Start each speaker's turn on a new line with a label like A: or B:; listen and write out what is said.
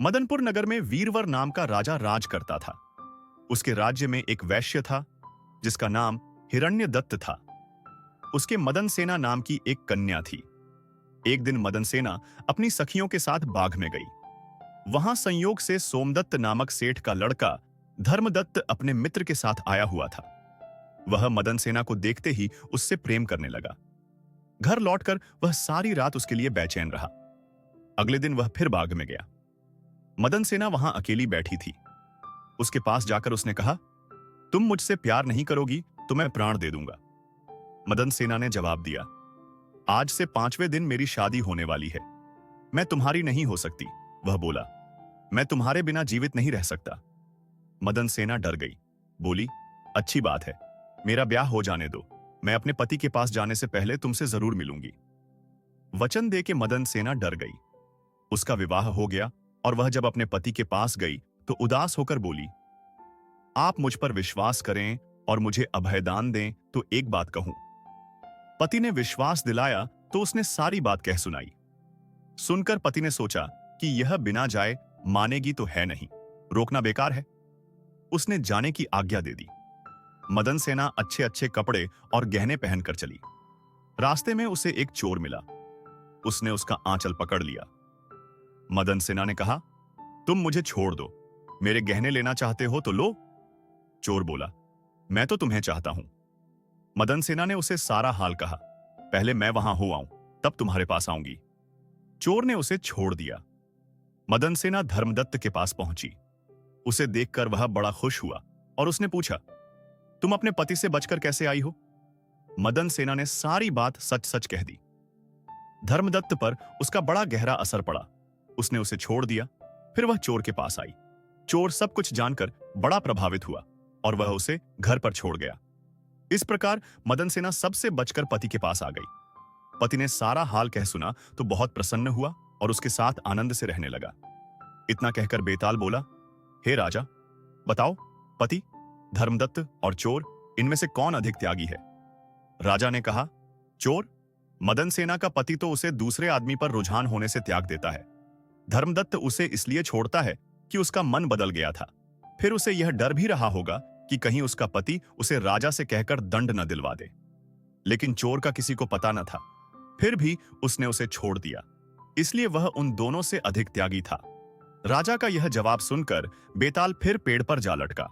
A: मदनपुर नगर में वीरवर नाम का राजा राज करता था। उसके राज्य में एक वैश्य था जिसका नाम हिरण्यदत्त था। उसके मदन सेना नाम की एक कन्या थी। एक दिन मदन सेना अपनी सखियों के साथ बाग में गई। वहां संयोग से सोमदत्त नामक सेठ का लड़का धर्मदत्त अपने मित्र के साथ आया हुआ था। वह मदन सेना को देखते ही उससे प्रेम करने लगा। घर लौटकर वह सारी रात उसके लिए बेचैन रहा। अगले दिन वह फिर बाग में गया। मदन सेना वहां अकेली बैठी थी। उसके पास जाकर उसने कहा, तुम मुझसे प्यार नहीं करोगी तो मैं प्राण दे दूंगा। मदन सेना ने जवाब दिया, आज से 5वें दिन मेरी शादी होने वाली है। मैं तुम्हारी नहीं हो सकती। वह बोला, मैं तुम्हारे बिना जीवित नहीं रह सकता। मदन सेना डर गई। बोली, अच्छी बात है, मेरा ब्याह हो जाने दो। मैं अपने पति के पास जाने से पहले तुमसे जरूर मिलूंगी। वचन दे के मदन सेना डर गई। उसका विवाह हो गया और वह जब अपने पति के पास गई तो उदास होकर बोली, आप मुझ पर विश्वास करें और मुझे अभयदान दें तो एक बात कहूं। पति ने विश्वास दिलाया तो उसने सारी बात कह सुनाई। सुनकर पति ने सोचा कि यह बिना जाए मानेगी तो है नहीं, रोकना बेकार है। उसने जाने की आज्ञा दे दी। मदन सेना अच्छे अच्छे कपड़े और गहने पहनकर चली। रास्ते में उसे एक चोर मिला। उसने उसका आंचल पकड़ लिया। मदन सेना ने कहा, तुम मुझे छोड़ दो, मेरे गहने लेना चाहते हो तो लो। चोर बोला, मैं तो तुम्हें चाहता हूं। मदन सेना ने उसे सारा हाल कहा, पहले मैं वहां हो आऊं तब तुम्हारे पास आऊंगी। चोर ने उसे छोड़ दिया। मदन सेना धर्मदत्त के पास पहुंची। उसे देखकर वह बड़ा खुश हुआ और उसने पूछा, तुम अपने पति से बचकर कैसे आई हो? मदन सेना ने सारी बात सच सच कह दी। धर्मदत्त पर उसका बड़ा गहरा असर पड़ा। उसने उसे छोड़ दिया। फिर वह चोर के पास आई। चोर सब कुछ जानकर बड़ा प्रभावित हुआ और वह उसे घर पर छोड़ गया। इस प्रकार मदन सेना सबसे बचकर पति के पास आ गई। पति ने सारा हाल कह सुना तो बहुत प्रसन्न हुआ और उसके साथ आनंद से रहने लगा। इतना कहकर बेताल बोला, हे राजा, बताओ, पति, धर्मदत्त और चोर, इनमें से कौन अधिक त्यागी है? राजा ने कहा, चोर। मदन सेना का पति तो उसे दूसरे आदमी पर रुझान होने से त्याग देता है। धर्मदत्त उसे इसलिए छोड़ता है कि उसका मन बदल गया था। फिर उसे यह डर भी रहा होगा कि कहीं उसका पति उसे राजा से कहकर दंड न दिलवा दे। लेकिन चोर का किसी को पता न था। फिर भी उसने उसे छोड़ दिया, इसलिए वह उन दोनों से अधिक त्यागी था। राजा का यह जवाब सुनकर बेताल फिर पेड़ पर जा लटका।